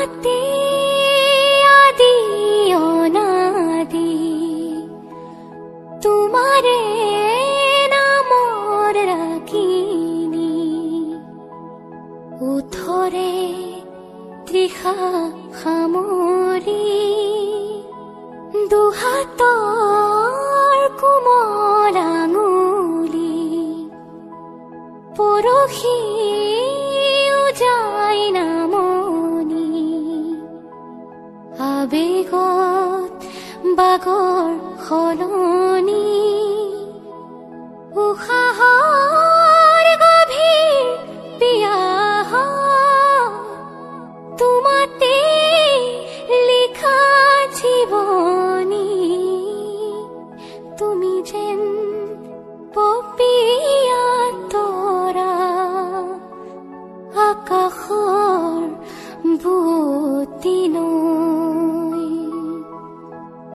তোমাতে আদি অনাদি তোমাৰে নামৰ ৰাখিনী উঠৰে তৃষা সামৰি দুহাতৰ কোমল আঙুলি পৰহি যায় নামনি আবেগত বাগৰ সলনি উশাহৰ গভীৰ পিয়াহ তোমাতে লিখা জীৱনী তুমি যেন পপীয়া তৰা আকাশৰ বুৱতী নৈ